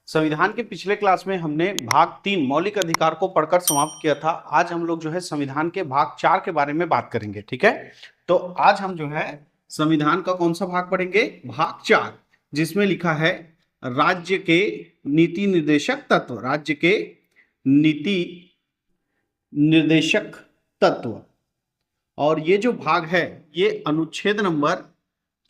संविधान के पिछले क्लास में हमने भाग 3 मौलिक अधिकार को पढ़कर समाप्त किया था। आज हम लोग जो है संविधान के भाग 4 के बारे में बात करेंगे। ठीक है, तो आज हम जो है संविधान का कौन सा भाग पढ़ेंगे? भाग 4, जिसमें लिखा है राज्य के नीति निर्देशक तत्व। राज्य के नीति निर्देशक तत्व। और ये जो भाग है ये अनुच्छेद नंबर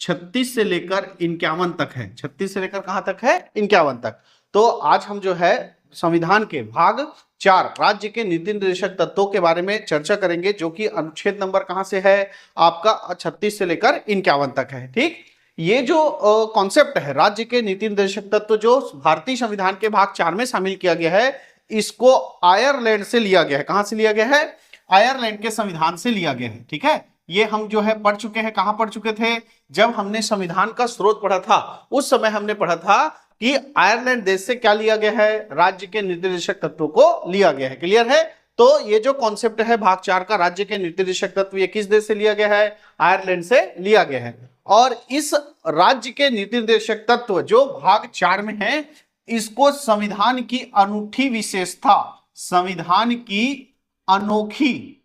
36 से लेकर 51 तक है। 36 से लेकर कहां तक है? 51 तक। तो आज हम जो है संविधान के भाग 4 राज्य के नीति निर्देशक तत्वों के बारे में चर्चा करेंगे, जो कि अनुच्छेद नंबर कहां से है आपका? 36 से लेकर 51 तक है। ठीक, ये जो कॉन्सेप्ट है राज्य के नीति निर्देशक तत्व, जो भारतीय संविधान के भाग 4 में शामिल किया गया है, इसको आयरलैंड से लिया गया है। कहां से लिया गया है? आयरलैंड के संविधान से लिया गया है। ठीक है, ये हम जो है पढ़ चुके हैं। कहां पढ़ चुके थे? जब हमने संविधान का स्रोत पढ़ा था उस समय हमने पढ़ा था कि आयरलैंड देश से क्या लिया गया है? राज्य के निर्देशक तत्वों को लिया गया है। क्लियर है? तो ये जो कॉन्सेप्ट है भाग 4 का राज्य के निर्देशक तत्व, ये किस देश से लिया गया है? आयरलैंड से लिया गया है। और इस राज्य के नीति निर्देशक तत्व जो भाग 4 में है, इसको संविधान की अनूठी विशेषता, संविधान की अनोखी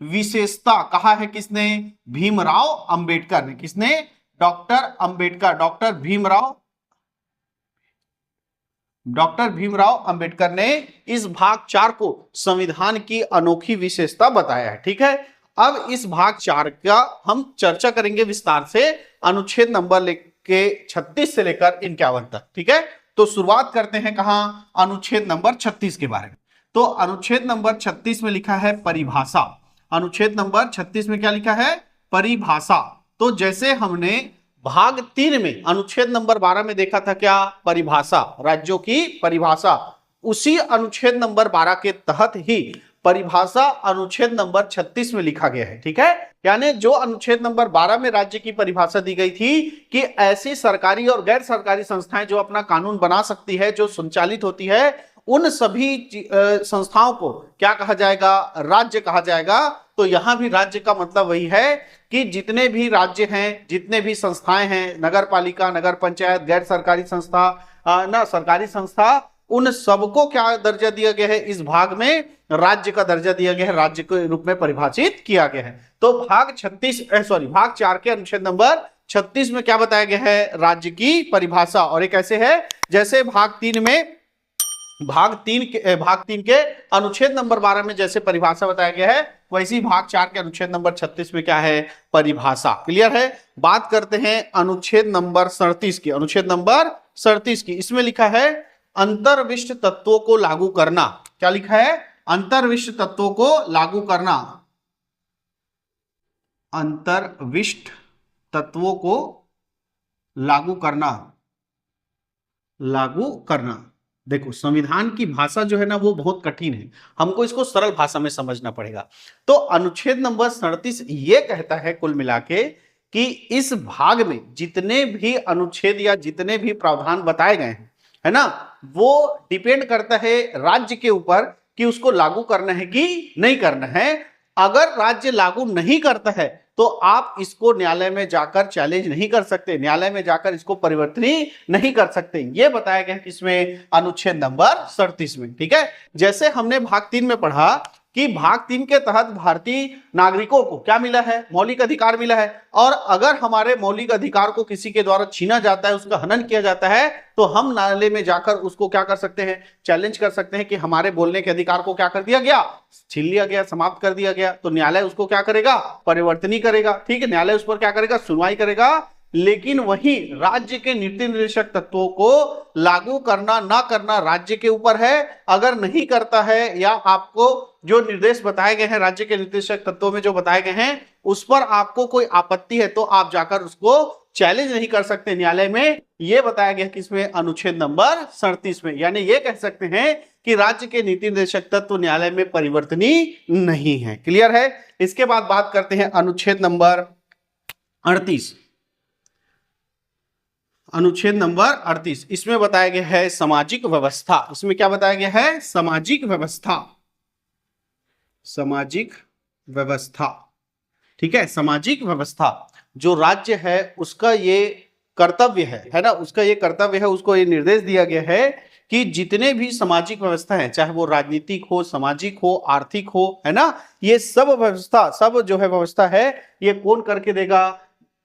विशेषता कहा है किसने? भीमराव अंबेडकर ने। किसने? डॉक्टर अंबेडकर, डॉक्टर भीमराव अंबेडकर ने इस भाग 4 को संविधान की अनोखी विशेषता बताया है। ठीक है, अब इस भाग 4 का हम चर्चा करेंगे विस्तार से, अनुच्छेद नंबर लेके 36 से लेकर 51 तक। ठीक है, तो शुरुआत करते हैं कहां? अनुच्छेद नंबर 36 के बारे में। तो अनुच्छेद नंबर 36 में लिखा है परिभाषा। अनुच्छेद नंबर 36 में क्या लिखा है? परिभाषा। तो जैसे हमने भाग 3 में अनुच्छेद नंबर 12 में देखा था क्या? परिभाषा, राज्यों की परिभाषा। उसी अनुच्छेद नंबर 12 के तहत ही परिभाषा अनुच्छेद नंबर 36 में लिखा गया है। ठीक है, यानी जो अनुच्छेद नंबर 12 में राज्य की परिभाषा दी गई थी कि ऐसी सरकारी और गैर सरकारी संस्थाएं जो अपना कानून बना सकती है, जो संचालित होती है, उन सभी संस्थाओं को क्या कहा जाएगा? राज्य कहा जाएगा। तो यहां भी राज्य का मतलब वही है कि जितने भी राज्य हैं, जितने भी संस्थाएं हैं, नगर पालिका, नगर पंचायत, गैर सरकारी संस्था, ना सरकारी संस्था, उन सबको क्या दर्जा दिया गया है? इस भाग में राज्य का दर्जा दिया गया है, राज्य के रूप में परिभाषित किया गया है। तो भाग 4 के अनुच्छेद नंबर 36 में क्या बताया गया है? राज्य की परिभाषा। और एक ऐसे है जैसे भाग 3 के अनुच्छेद नंबर 12 में जैसे परिभाषा बताया गया है, वैसी भाग 4 के अनुच्छेद नंबर 36 में क्या है? परिभाषा। क्लियर है? बात करते हैं अनुच्छेद नंबर 37 की। अनुच्छेद नंबर 37 की, इसमें लिखा है अंतर्विष्ट तत्वों को लागू करना। क्या लिखा है? अंतर्विष्ट तत्वों को लागू करना। अंतर्विष्ट तत्वों को लागू करना। देखो, संविधान की भाषा जो है ना वो बहुत कठिन है, हमको इसको सरल भाषा में समझना पड़ेगा। तो अनुच्छेद नंबर 37 ये कहता है कुल मिला के कि इस भाग में जितने भी अनुच्छेद या जितने भी प्रावधान बताए गए हैं, है ना, वो डिपेंड करता है राज्य के ऊपर कि उसको लागू करना है कि नहीं करना है। अगर राज्य लागू नहीं करता है तो आप इसको न्यायालय में जाकर चैलेंज नहीं कर सकते, न्यायालय में जाकर इसको परिवर्तनीय नहीं कर सकते। ये बताया गया किसमें? अनुच्छेद नंबर 37 में। ठीक है, जैसे हमने भाग 3 में पढ़ा कि भाग 3 के तहत भारतीय नागरिकों को क्या मिला है? मौलिक अधिकार मिला है। और अगर हमारे मौलिक अधिकार को किसी के द्वारा छीना जाता है, उसका हनन किया जाता है, तो हम न्यायालय में जाकर उसको क्या कर सकते हैं? चैलेंज कर सकते हैं कि हमारे बोलने के अधिकार को क्या कर दिया गया? छीन लिया गया, समाप्त कर दिया गया। तो न्यायालय उसको क्या करेगा? परिवर्तनीय करेगा। ठीक है, न्यायालय उस पर क्या करेगा? सुनवाई करेगा। लेकिन वही राज्य के नीति निर्देशक तत्वों को लागू करना ना करना राज्य के ऊपर है। अगर नहीं करता है या आपको जो निर्देश बताए गए हैं राज्य के निर्देशक तत्वों में जो बताए गए हैं उस पर आपको कोई आपत्ति है, तो आप जाकर उसको चैलेंज नहीं कर सकते न्यायालय में। यह बताया गया किसमें? अनुच्छेद नंबर 37 में। यानी यह कह सकते हैं कि राज्य के नीति निर्देशक तत्व न्यायालय में परिवर्तनीय नहीं है। क्लियर है? इसके बाद बात करते हैं अनुच्छेद नंबर 38। अनुच्छेद नंबर 38, इसमें बताया गया है सामाजिक व्यवस्था। इसमें क्या बताया गया है? सामाजिक व्यवस्था। सामाजिक व्यवस्था। ठीक है, सामाजिक व्यवस्था जो राज्य है उसका ये कर्तव्य है ना, उसका ये कर्तव्य है, उसको ये निर्देश दिया गया है कि जितने भी सामाजिक व्यवस्था है, चाहे वो राजनीतिक हो, सामाजिक हो, आर्थिक हो, है ना, ये सब व्यवस्था, सब जो है व्यवस्था है, ये कौन करके देगा?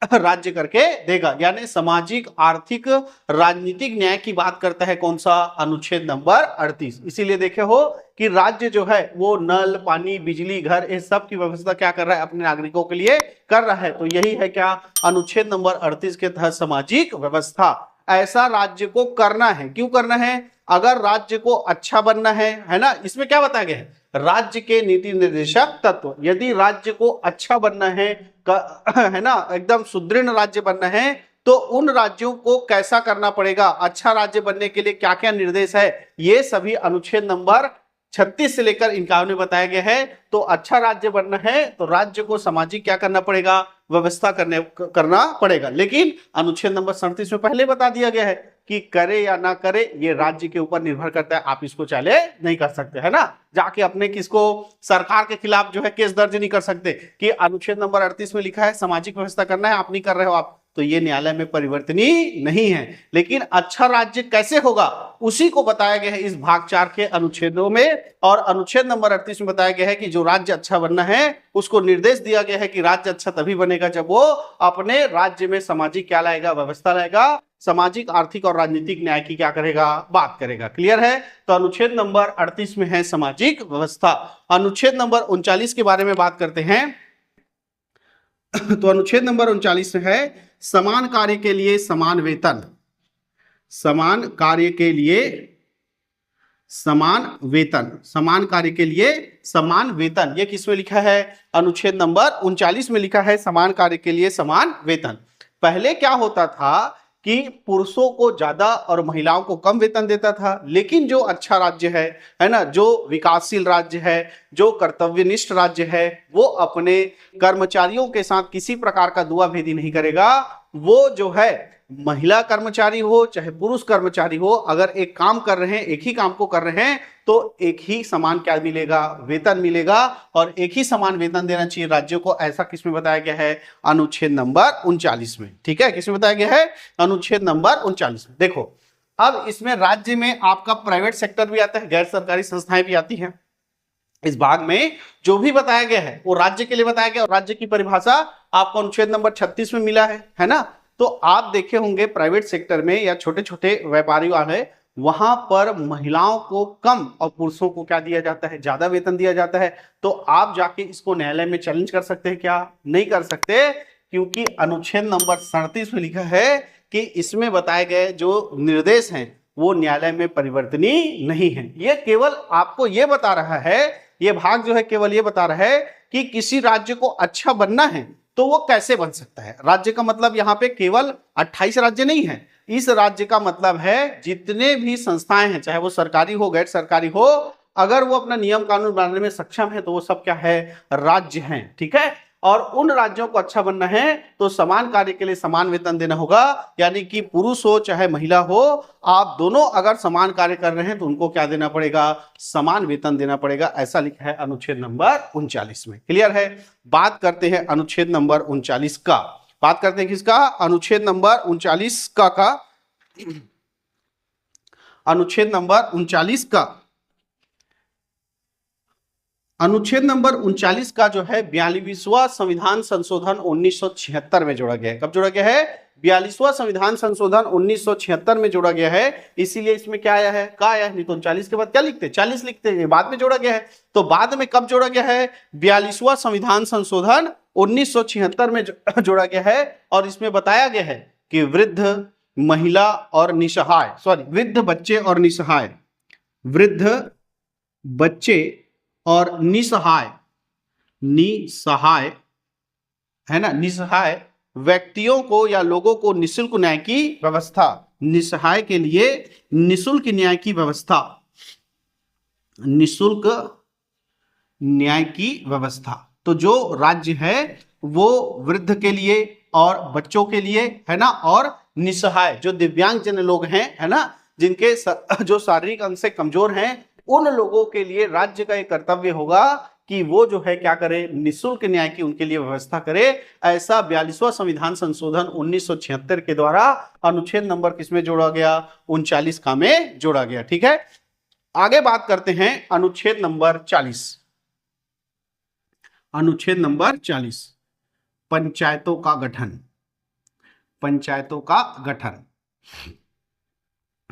राज्य करके देगा। यानी सामाजिक, आर्थिक, राजनीतिक न्याय की बात करता है कौन सा? अनुच्छेद नंबर 38। इसीलिए देखे हो कि राज्य जो है वो नल, पानी, बिजली, घर, ये सब की व्यवस्था क्या कर रहा है? अपने नागरिकों के लिए कर रहा है। तो यही है क्या? अनुच्छेद नंबर 38 के तहत सामाजिक व्यवस्था। ऐसा राज्य को करना है। क्यों करना है? अगर राज्य को अच्छा बनना है ना, इसमें क्या बताया गया है? राज्य के नीति निर्देशक तत्व। यदि राज्य को अच्छा बनना है, है ना, एकदम सुदृढ़ राज्य बनना है, तो उन राज्यों को कैसा करना पड़ेगा? अच्छा राज्य बनने के लिए क्या क्या निर्देश है, ये सभी अनुच्छेद नंबर 36 से लेकर 51 में बताया गया है। तो अच्छा राज्य बनना है तो राज्य को सामाजिक क्या करना पड़ेगा? व्यवस्था करना पड़ेगा। लेकिन अनुच्छेद नंबर 37 में पहले बता दिया गया है कि करे या ना करे ये राज्य के ऊपर निर्भर करता है, आप इसको चाहे नहीं कर सकते, है ना। जाके अपने किसको, सरकार के खिलाफ जो है केस दर्ज नहीं कर सकते कि अनुच्छेद नंबर 38 में लिखा है सामाजिक व्यवस्था करना है, आप नहीं कर रहे हो, आप तो ये न्यायालय में परिवर्तनीय नहीं है। लेकिन अच्छा राज्य कैसे होगा उसी को बताया गया है इस भाग 4 के अनुच्छेदों में। और अनुच्छेद नंबर 38 में बताया गया है कि जो राज्य अच्छा बनना है उसको निर्देश दिया गया है कि राज्य अच्छा तभी बनेगा जब वो अपने राज्य में सामाजिक क्या लाएगा? व्यवस्था लाएगा, सामाजिक, आर्थिक और राजनीतिक न्याय की क्या करेगा? बात करेगा। क्लियर है? तो अनुच्छेद नंबर 38 में है सामाजिक व्यवस्था। अनुच्छेद नंबर 39 के बारे में बात करते हैं। तो अनुच्छेद नंबर 39 है समान कार्य के लिए समान वेतन। समान कार्य के लिए समान वेतन। समान कार्य के लिए समान वेतन, ये किसमें लिखा है? अनुच्छेद नंबर 39 में लिखा है समान कार्य के लिए समान वेतन। पहले क्या होता था कि पुरुषों को ज्यादा और महिलाओं को कम वेतन देता था। लेकिन जो अच्छा राज्य है ना, जो विकासशील राज्य है, जो कर्तव्यनिष्ठ राज्य है, वो अपने कर्मचारियों के साथ किसी प्रकार का दुआभेदी नहीं करेगा। वो जो है महिला कर्मचारी हो चाहे पुरुष कर्मचारी हो, अगर एक काम कर रहे हैं, एक ही काम को कर रहे हैं, तो एक ही समान क्या मिलेगा? वेतन मिलेगा। और एक ही समान वेतन देना चाहिए राज्यों को। ऐसा किसमें बताया गया है? अनुच्छेद नंबर 39 में। ठीक है, किसमें बताया गया है? अनुच्छेद नंबर 39 में। देखो, अब इसमें राज्य में आपका प्राइवेट सेक्टर भी आता है, गैर सरकारी संस्थाएं भी आती हैं। इस भाग में जो भी बताया गया है वो राज्य के लिए बताया गया, और राज्य की परिभाषा आपको अनुच्छेद नंबर 36 में मिला है ना। तो आप देखे होंगे प्राइवेट सेक्टर में या छोटे छोटे व्यापारी वाले, वहां पर महिलाओं को कम और पुरुषों को क्या दिया जाता है? ज्यादा वेतन दिया जाता है। तो आप जाके इसको न्यायालय में चैलेंज कर सकते हैं क्या? नहीं कर सकते, क्योंकि अनुच्छेद नंबर 37 में लिखा है कि इसमें बताए गए जो निर्देश हैं वो न्यायालय में परिवर्तनीय नहीं है। ये केवल आपको ये बता रहा है, ये भाग जो है केवल ये बता रहा है कि किसी राज्य को अच्छा बनना है तो वो कैसे बन सकता है। राज्य का मतलब यहाँ पे केवल 28 राज्य नहीं है। इस राज्य का मतलब है जितने भी संस्थाएं हैं, चाहे वो सरकारी हो गैर सरकारी हो, अगर वो अपना नियम कानून बनाने में सक्षम है तो वो सब क्या है? राज्य हैं। ठीक है, और उन राज्यों को अच्छा बनना है तो समान कार्य के लिए समान वेतन देना होगा। यानी कि पुरुष हो चाहे महिला हो, आप दोनों अगर समान कार्य कर रहे हैं तो उनको क्या देना पड़ेगा? समान वेतन देना पड़ेगा। ऐसा लिखा है अनुच्छेद नंबर 39 में। क्लियर है? बात करते हैं अनुच्छेद नंबर 39 का। बात करते हैं किसका? अनुच्छेद नंबर 39 का अनुच्छेद नंबर 39 का अनुच्छेद नंबर 39 का जो है 42वां संविधान संशोधन 1976 में जोड़ा गया है। कब जोड़ा गया है? 42वां संविधान संशोधन 1976 में जोड़ा गया है। इसीलिए इसमें क्या आया है? का आया है? नहीं तो 39 के बाद क्या लिखते? 40 लिखते हैं। बाद में जोड़ा गया है। तो बाद में कब जोड़ा गया है? 42वां संविधान संशोधन 1976 में जोड़ा गया है। और इसमें बताया गया है कि वृद्ध, महिला और निसहाय, वृद्ध, बच्चे और निसहाय, वृद्ध, बच्चे और निसहाय है ना, निसहाय व्यक्तियों को या लोगों को निःशुल्क न्याय की व्यवस्था। निसहाय के लिए निःशुल्क न्याय की व्यवस्था। निःशुल्क न्याय की व्यवस्था। तो जो राज्य है वो वृद्ध के लिए और बच्चों के लिए, है ना, और निसहाय जो दिव्यांगजन लोग हैं, है ना, जिनके जो शारीरिक अंग से कमजोर हैं, उन लोगों के लिए राज्य का एक कर्तव्य होगा कि वो जो है क्या करे, निःशुल्क न्याय की उनके लिए व्यवस्था करे। ऐसा 42वां संविधान संशोधन 1976 के द्वारा अनुच्छेद नंबर किसमें जोड़ा गया, 39 का में जोड़ा गया। ठीक है, आगे बात करते हैं अनुच्छेद नंबर 40। अनुच्छेद नंबर 40 पंचायतों का गठन। पंचायतों का गठन,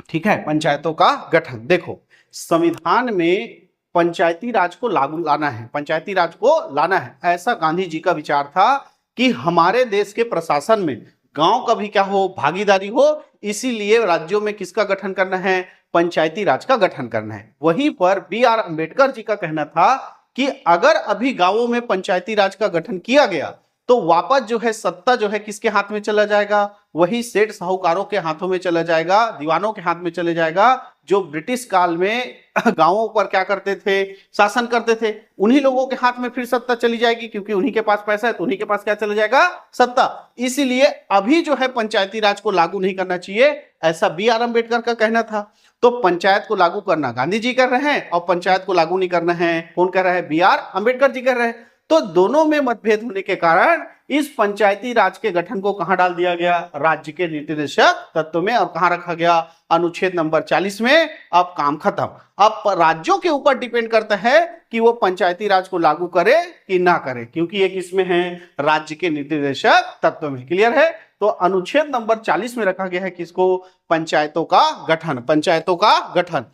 ठीक है, पंचायतों का गठन। देखो, संविधान में पंचायती राज को लागू लाना है, पंचायती राज को लाना है, ऐसा गांधी जी का विचार था कि हमारे देश के प्रशासन में गांव का भी क्या हो, भागीदारी हो। इसीलिए राज्यों में किसका गठन करना है, पंचायती राज का गठन करना है। वहीं पर B.R. अम्बेडकर जी का कहना था कि अगर अभी गांवों में पंचायती राज का गठन किया गया तो वापस जो है सत्ता जो है किसके हाथ में चला जाएगा, वही सेठ साहूकारों के हाथों में चला जाएगा, दीवानों के हाथ में चले जाएगा, जो ब्रिटिश काल में गांवों पर क्या करते थे, शासन करते थे। उन्हीं लोगों के हाथ में फिर सत्ता चली जाएगी, क्योंकि उन्हीं के पास पैसा है तो उन्हीं के पास क्या चला जाएगा, सत्ता। इसीलिए अभी जो है पंचायती राज को लागू नहीं करना चाहिए, ऐसा B.R. अम्बेडकर का कहना था। तो पंचायत को लागू करना गांधी जी कर रहे हैं और पंचायत को लागू नहीं करना है कौन कर रहा है, B.R. अम्बेडकर जी कर रहे हैं। तो दोनों में मतभेद होने के कारण इस पंचायती राज के गठन को कहां डाल दिया गया, राज्य के नीति निर्देशक तत्व में, और कहां रखा गया, अनुच्छेद नंबर 40 में। अब काम खत्म। अब राज्यों के ऊपर डिपेंड करता है कि वो पंचायती राज को लागू करे कि ना करे, क्योंकि ये किसमें है, राज्य के नीति निर्देशक तत्व में। क्लियर है। तो अनुच्छेद नंबर 40 में रखा गया है किसको, पंचायतों का गठन, पंचायतों का गठन।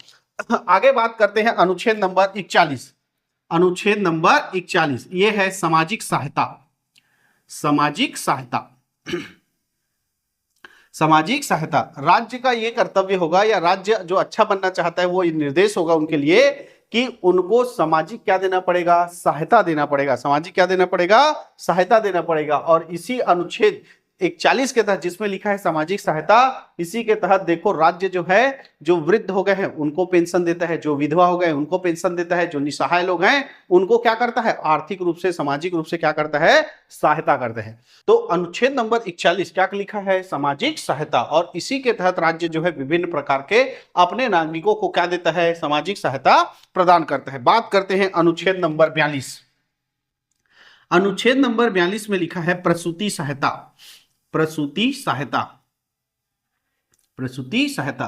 आगे बात करते हैं अनुच्छेद नंबर 41। अनुच्छेद नंबर 41 ये है सामाजिक सहायता। सामाजिक सहायता, सामाजिक सहायता राज्य का ये कर्तव्य होगा, या राज्य जो अच्छा बनना चाहता है वो निर्देश होगा उनके लिए कि उनको सामाजिक क्या देना पड़ेगा, सहायता देना पड़ेगा। सामाजिक क्या देना पड़ेगा, सहायता देना पड़ेगा। और इसी अनुच्छेद 41 के तहत जिसमें लिखा है सामाजिक सहायता, इसी के तहत देखो राज्य जो है, जो वृद्ध हो गए हैं उनको पेंशन देता है, जो विधवा हो गए उनको पेंशन देता है, जो निसहाय लोग हैं उनको क्या करता है, आर्थिक रूप से सामाजिक रूप से क्या करता है, सहायता करते हैं। तो अनुच्छेद नंबर 41 क्या लिखा है, सामाजिक सहायता। और इसी के तहत राज्य जो है विभिन्न प्रकार के अपने नागरिकों को क्या देता है, सामाजिक सहायता प्रदान करता है। बात करते हैं अनुच्छेद नंबर 42। अनुच्छेद नंबर 42 में लिखा है प्रसूति सहायता। प्रसूति सहायता, प्रसूति सहायता,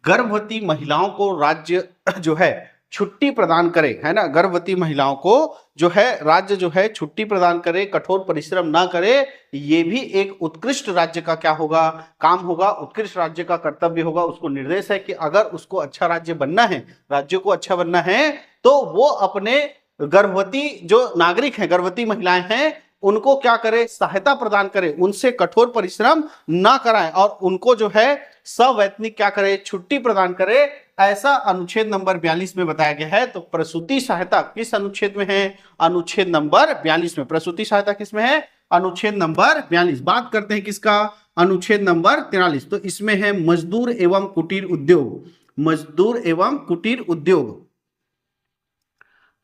गर्भवती महिलाओं को राज्य जो है छुट्टी प्रदान करे, है ना, गर्भवती महिलाओं को जो है राज्य जो है छुट्टी प्रदान करे, कठोर परिश्रम ना करे। ये भी एक उत्कृष्ट राज्य का क्या होगा, काम होगा, उत्कृष्ट राज्य का कर्तव्य होगा। उसको निर्देश है कि अगर उसको अच्छा राज्य बनना है, राज्य को अच्छा बनना है, तो वो अपने गर्भवती जो नागरिक हैं, गर्भवती महिलाएं हैं, उनको क्या करे, सहायता प्रदान करे, उनसे कठोर परिश्रम ना कराए और उनको जो है सवैतनिक क्या करे, छुट्टी प्रदान करे। ऐसा अनुच्छेद नंबर 42 में बताया गया है। तो प्रसूति सहायता किस अनुच्छेद में है, अनुच्छेद नंबर 42 में। प्रसूति सहायता किसमें है, अनुच्छेद नंबर 42। बात करते हैं किसका, अनुच्छेद नंबर 43। तो इसमें है मजदूर एवं कुटीर उद्योग। मजदूर एवं कुटीर उद्योग,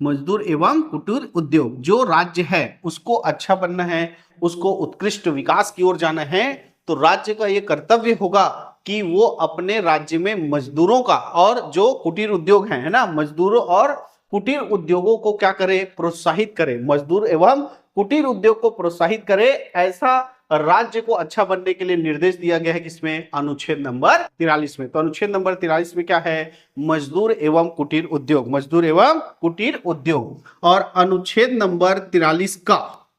मजदूर एवं कुटीर उद्योग। जो राज्य है उसको अच्छा बनना है, उसको उत्कृष्ट विकास की ओर जाना है, तो राज्य का ये कर्तव्य होगा कि वो अपने राज्य में मजदूरों का और जो कुटीर उद्योग है ना, मजदूरों और कुटीर उद्योगों को क्या करे, प्रोत्साहित करे। मजदूर एवं कुटीर उद्योग को प्रोत्साहित करे, ऐसा राज्य को अच्छा बनने के लिए निर्देश दिया गया है किसमें, अनुच्छेद नंबर 43 में। तो अनुच्छेद नंबर 43 में क्या है, मजदूर एवं कुटीर उद्योग, मजदूर एवं कुटीर उद्योग। और अनुच्छेद नंबर 43 का,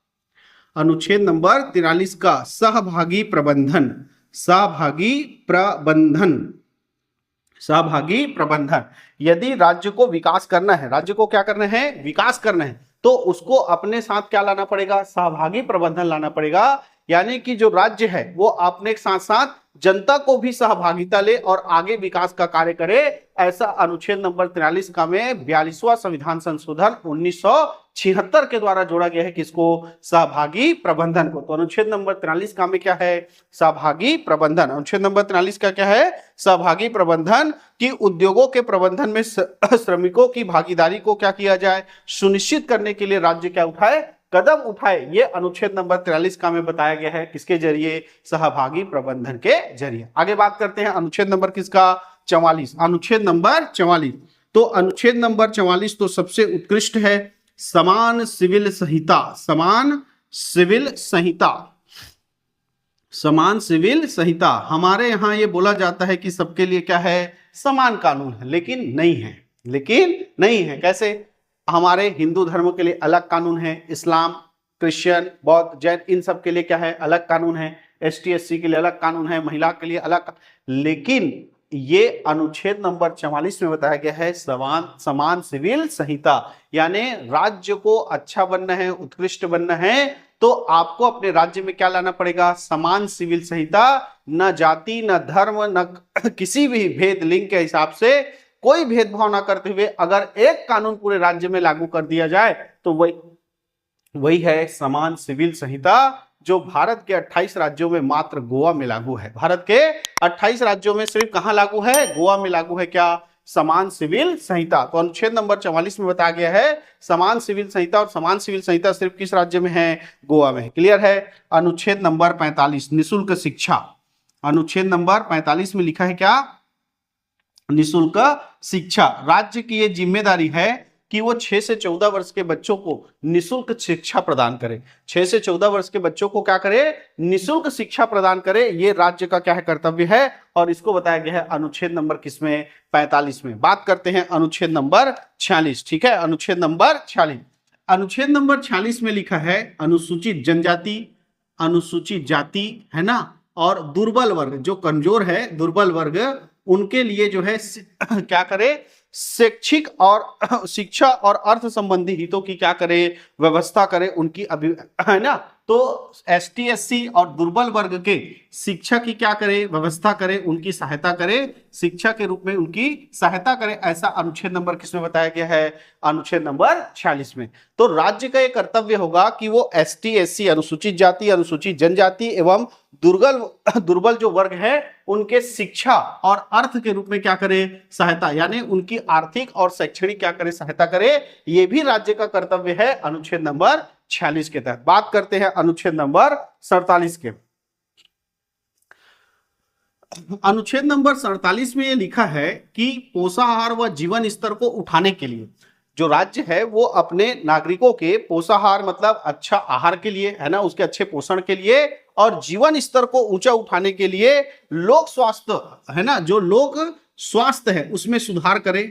अनुच्छेद नंबर 43 का सहभागी प्रबंधन। सहभागी प्रबंधन, सहभागी प्रबंधन। यदि राज्य को विकास करना है, राज्य को क्या करना है, विकास करना है, तो उसको अपने साथ क्या लाना पड़ेगा, सहभागी प्रबंधन लाना पड़ेगा। यानी कि जो राज्य है वो अपने साथ साथ जनता को भी सहभागिता ले और आगे विकास का कार्य करे। ऐसा अनुच्छेद नंबर 43 का में 42वां संविधान संशोधन 1976 के द्वारा जोड़ा गया है किसको, सहभागी प्रबंधन को। तो अनुच्छेद नंबर 43 का में क्या है, सहभागी प्रबंधन। अनुच्छेद नंबर 43 का क्या है, सहभागी प्रबंधन। की उद्योगों के प्रबंधन में श्रमिकों की भागीदारी को क्या किया जाए, सुनिश्चित करने के लिए राज्य क्या उठाए, कदम उठाए। ये अनुच्छेद नंबर 43 का में बताया गया है, किसके जरिए, सहभागी प्रबंधन के जरिए। आगे बात करते हैं अनुच्छेद नंबर किसका, 44। अनुच्छेद नंबर 44। तो अनुच्छेद नंबर 44 तो सबसे उत्कृष्ट है, समान सिविल संहिता, समान सिविल संहिता, समान सिविल संहिता। हमारे यहां ये बोला जाता है कि सबके लिए क्या है, समान कानून है, लेकिन नहीं है, लेकिन नहीं है। कैसे? हमारे हिंदू धर्म के लिए अलग कानून है, इस्लाम, क्रिश्चियन, बौद्ध, जैन, इन सब के लिए क्या है, अलग कानून है, ST SC के लिए अलग कानून है, महिला के लिए अलग। लेकिन ये अनुच्छेद नंबर 44 में बताया गया है समान सिविल संहिता, यानी राज्य को अच्छा बनना है, उत्कृष्ट बनना है, तो आपको अपने राज्य में क्या लाना पड़ेगा, समान सिविल संहिता। न जाति, न धर्म, न किसी भी भेद लिंग के हिसाब से कोई भेदभाव ना करते हुए अगर एक कानून पूरे राज्य में लागू कर दिया जाए तो वही है समान सिविल संहिता, जो भारत के 28 राज्यों में मात्र गोवा में लागू है। भारत के 28 राज्यों में सिर्फ कहां लागू है, गोवा में लागू है क्या, समान सिविल संहिता। तो अनुच्छेद नंबर 44 में बताया गया है समान सिविल संहिता, और समान सिविल संहिता सिर्फ किस राज्य में है, गोवा में है। क्लियर है? अनुच्छेद नंबर 45 निःशुल्क शिक्षा, अनुच्छेद नंबर 45 में लिखा है क्या, निःशुल्क शिक्षा। राज्य की ये जिम्मेदारी है कि वो 6 से 14 वर्ष के बच्चों को निःशुल्क शिक्षा प्रदान करे। 6 से 14 वर्ष के बच्चों को क्या करे, निःशुल्क शिक्षा प्रदान करे। ये राज्य का क्या है, कर्तव्य है, और इसको बताया गया है अनुच्छेद नंबर किसमें, 45 में। बात करते हैं अनुच्छेद नंबर 46। ठीक है, अनुच्छेद नंबर 46, अनुच्छेद नंबर 46 में लिखा है अनुसूचित जनजाति, अनुसूचित जाति, है ना, और दुर्बल वर्ग, जो कमजोर है, दुर्बल वर्ग, उनके लिए जो है क्या करे, शैक्षिक और शिक्षा और अर्थ संबंधी हितों की क्या करे, व्यवस्था करे, उनकी है ना। तो ST SC और दुर्बल वर्ग के शिक्षा की क्या करे, व्यवस्था करे, उनकी सहायता करे, शिक्षा के रूप में उनकी सहायता करे। ऐसा अनुच्छेद नंबर किसमें बताया गया है, अनुच्छेद नंबर 46 में। तो राज्य का यह कर्तव्य होगा कि वो ST SC, अनुसूचित जाति, अनुसूचित जनजाति एवं दुर्बल जो वर्ग है उनके शिक्षा और अर्थ के रूप में क्या करे, सहायता, यानी उनकी आर्थिक और शैक्षणिक क्या करे, सहायता करे। ये भी राज्य का कर्तव्य है अनुच्छेद नंबर 46 के तहत। बात करते हैं अनुच्छेद नंबर 47 के। अनुच्छेद नंबर 47 में यह लिखा है कि पोषाहार व जीवन स्तर को उठाने के लिए जो राज्य है वो अपने नागरिकों के पोषाहार मतलब अच्छा आहार के लिए, है ना, उसके अच्छे पोषण के लिए, और जीवन स्तर को ऊंचा उठाने के लिए लोक स्वास्थ्य, है ना, जो लोक स्वास्थ्य है उसमें सुधार करे,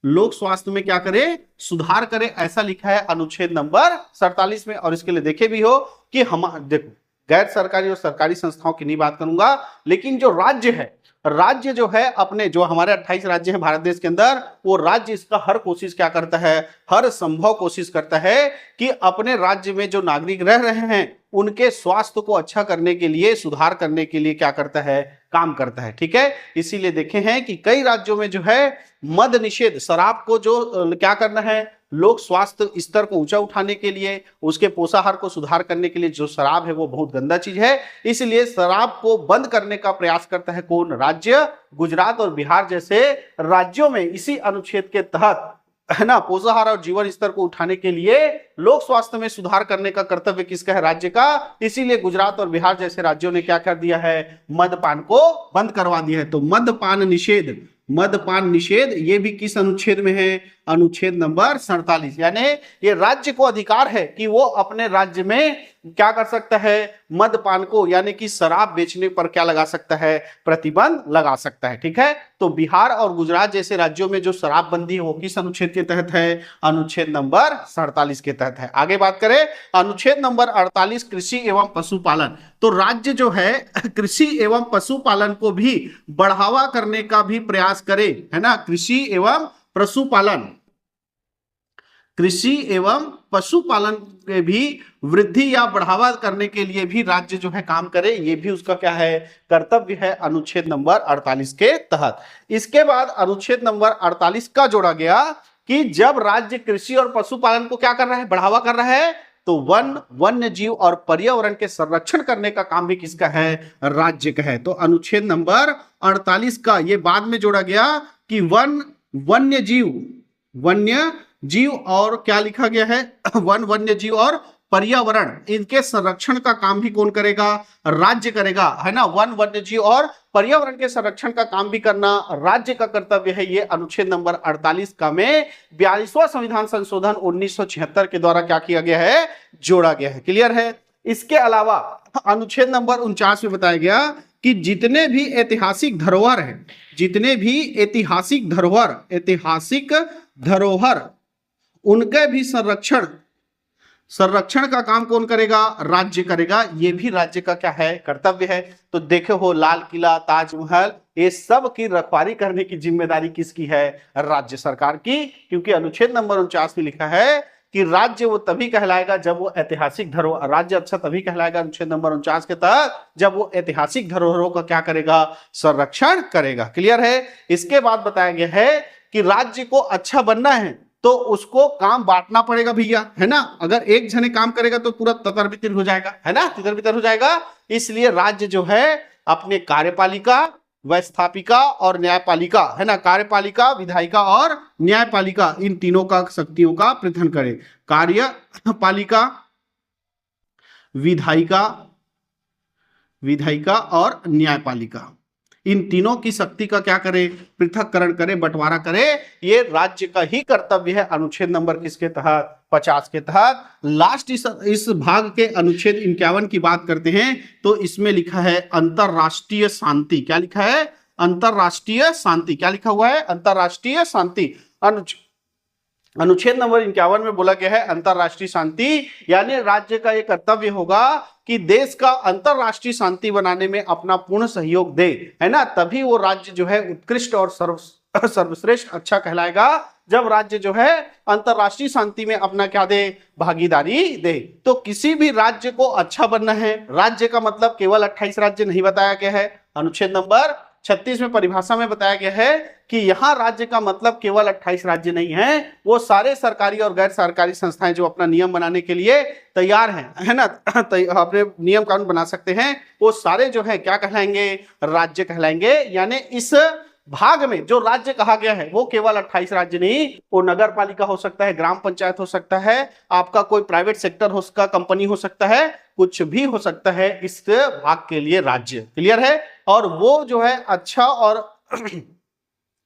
लोक स्वास्थ्य में क्या करे, सुधार करे। ऐसा लिखा है अनुच्छेद नंबर 47 में। और इसके लिए देखे भी हो कि हम देखो गैर सरकारी और सरकारी संस्थाओं की नहीं बात करूंगा, लेकिन जो राज्य है, राज्य जो है अपने, जो हमारे 28 राज्य हैं भारत देश के अंदर, वो राज्य इसका हर कोशिश क्या करता है, हर संभव कोशिश करता है कि अपने राज्य में जो नागरिक रह रहे हैं उनके स्वास्थ्य को अच्छा करने के लिए, सुधार करने के लिए क्या करता है, काम करता है। ठीक है, इसीलिए देखे हैं कि कई राज्यों में जो है मद निषेध, शराब को जो क्या करना है, लोक स्वास्थ्य स्तर को ऊंचा उठाने के लिए, उसके पोषाहार को सुधार करने के लिए, जो शराब है वो बहुत गंदा चीज है, इसलिए शराब को बंद करने का प्रयास करता है कौन, राज्य। गुजरात और बिहार जैसे राज्यों में इसी अनुच्छेद के तहत, है ना, पोषाहार और जीवन स्तर को उठाने के लिए लोक स्वास्थ्य में सुधार करने का कर्तव्य किसका है, राज्य का। इसीलिए गुजरात और बिहार जैसे राज्यों ने क्या कर दिया है, मदपान को बंद करवा दिया है। तो मदपान निषेध, मदपान निषेध ये भी किस अनुच्छेद में है, अनुच्छेद नंबर 47। यानी ये राज्य को अधिकार है कि वो अपने राज्य में क्या कर सकता है, मदपान को, यानी कि शराब बेचने पर क्या लगा सकता है, प्रतिबंध लगा सकता है। ठीक है, तो बिहार और गुजरात जैसे राज्यों में जो शराबबंदी है वो किस अनुच्छेद के तहत है, अनुच्छेद नंबर 47 के तहत है। आगे बात करें अनुच्छेद नंबर 48 कृषि एवं पशुपालन। तो राज्य जो है कृषि एवं पशुपालन को भी बढ़ावा करने का भी प्रयास करे, है ना, कृषि एवं पशुपालन, कृषि एवं पशुपालन के भी वृद्धि या बढ़ावा करने के लिए भी राज्य जो है काम करे, ये भी उसका क्या है, कर्तव्य है, अनुच्छेद नंबर 48 के तहत। इसके बाद अनुच्छेद नंबर 48 का जोड़ा गया कि जब राज्य कृषि और पशुपालन को क्या कर रहा है, बढ़ावा कर रहा है, तो वन्य जीव और पर्यावरण के संरक्षण करने का काम भी किसका है, राज्य का है। तो अनुच्छेद नंबर 48 का ये बाद में जोड़ा गया कि वन्य जीव और क्या लिखा गया है, वन्य जीव और पर्यावरण, इनके संरक्षण का काम भी कौन करेगा? राज्य करेगा, है ना। वन, वन्य जीव और पर्यावरण के संरक्षण का काम भी करना राज्य का कर्तव्य है। ये अनुच्छेद नंबर 48 का में 42वां संविधान संशोधन 1976 के द्वारा क्या किया गया है? जोड़ा गया है। क्लियर है। इसके अलावा अनुच्छेद नंबर 49 में बताया गया कि जितने भी ऐतिहासिक धरोहर है, जितने भी ऐतिहासिक धरोहर उनके भी संरक्षण का काम कौन करेगा? राज्य करेगा। ये भी राज्य का क्या है? कर्तव्य है। तो देखे हो लाल किला, ताजमहल, ये सब की रखवाली करने की जिम्मेदारी किसकी है? राज्य सरकार की। क्योंकि अनुच्छेद नंबर 49 में लिखा है कि राज्य वो तभी कहलाएगा जब वो ऐतिहासिक धरोहर, राज्य अच्छा तभी कहलाएगा अनुच्छेद नंबर 49 के तहत जब वो ऐतिहासिक धरोहरों का क्या करेगा? संरक्षण करेगा। क्लियर है। इसके बाद बताया गया है कि राज्य को अच्छा बनना है तो उसको काम बांटना पड़ेगा भैया, है ना। अगर एक जने काम करेगा तो पूरा तितर बितर हो जाएगा, है ना, तितर बितर हो जाएगा। इसलिए राज्य जो है अपने कार्यपालिका, व्यवस्थापिका और न्यायपालिका, है ना, कार्यपालिका, विधायिका और न्यायपालिका, इन तीनों का शक्तियों का पृथन करे। कार्यपालिका, विधायिका और न्यायपालिका, इन तीनों की शक्ति का क्या करे? पृथककरण करे, बंटवारा करे। ये राज्य का ही कर्तव्य है। अनुच्छेद नंबर किसके तहत? 50 के तहत। लास्ट इस भाग के अनुच्छेद 51 की बात करते हैं तो इसमें लिखा है अंतरराष्ट्रीय शांति। क्या लिखा है? अंतरराष्ट्रीय शांति। क्या लिखा हुआ है? अंतरराष्ट्रीय शांति। अनुच्छेद नंबर 51 में बोला गया है अंतरराष्ट्रीय शांति, यानी राज्य का यह कर्तव्य होगा कि देश का अंतरराष्ट्रीय शांति बनाने में अपना पूर्ण सहयोग दे, है ना। तभी वो राज्य जो है उत्कृष्ट और सर्वश्रेष्ठ अच्छा कहलाएगा जब राज्य जो है अंतरराष्ट्रीय शांति में अपना क्या दे? भागीदारी दे। तो किसी भी राज्य को अच्छा बनना है, राज्य का मतलब केवल 28 राज्य नहीं बताया गया है। अनुच्छेद नंबर 36 में परिभाषा में बताया गया है कि यहां राज्य का मतलब केवल 28 राज्य नहीं है, वो सारे सरकारी और गैर सरकारी संस्थाएं जो अपना नियम बनाने के लिए तैयार हैं, है ना, अपने नियम कानून बना सकते हैं, वो सारे जो है क्या कहलाएंगे? राज्य कहलाएंगे। यानी इस भाग में जो राज्य कहा गया है वो केवल 28 राज्य नहीं, वो नगर पालिका हो सकता है, ग्राम पंचायत हो सकता है, आपका कोई प्राइवेट सेक्टर हो सकता, कंपनी हो सकता है, कुछ भी हो सकता है इस भाग के लिए राज्य। क्लियर है। और वो जो है अच्छा और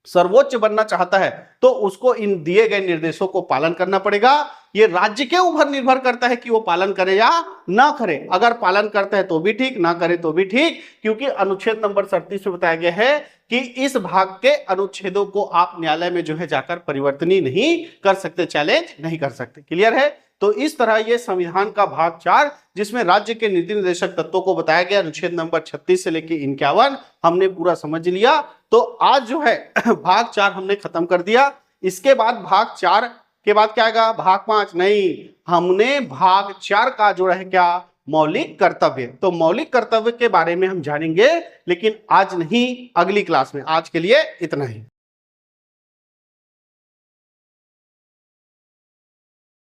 सर्वोच्च बनना चाहता है तो उसको इन दिए गए निर्देशों को पालन करना पड़ेगा। ये राज्य के ऊपर निर्भर करता है कि वो पालन करे या ना करे। अगर पालन करता है तो भी ठीक, ना करे तो भी ठीक, क्योंकि अनुच्छेद नंबर 37 में बताया गया है कि इस भाग के अनुच्छेदों को आप न्यायालय में जो है जाकर परिवर्तनीय नहीं कर सकते, चैलेंज नहीं कर सकते। क्लियर है। तो इस तरह ये संविधान का भाग 4 जिसमें राज्य के नीति निर्देशक तत्वों को बताया गया, अनुच्छेद नंबर 36 से लेकर 51 हमने पूरा समझ लिया। तो आज जो है भाग 4 हमने खत्म कर दिया। इसके बाद भाग 4 के बाद क्या आएगा? भाग 5 नहीं, हमने भाग 4 का जो है क्या? मौलिक कर्तव्य। तो मौलिक कर्तव्य के बारे में हम जानेंगे, लेकिन आज नहीं, अगली क्लास में। आज के लिए इतना ही।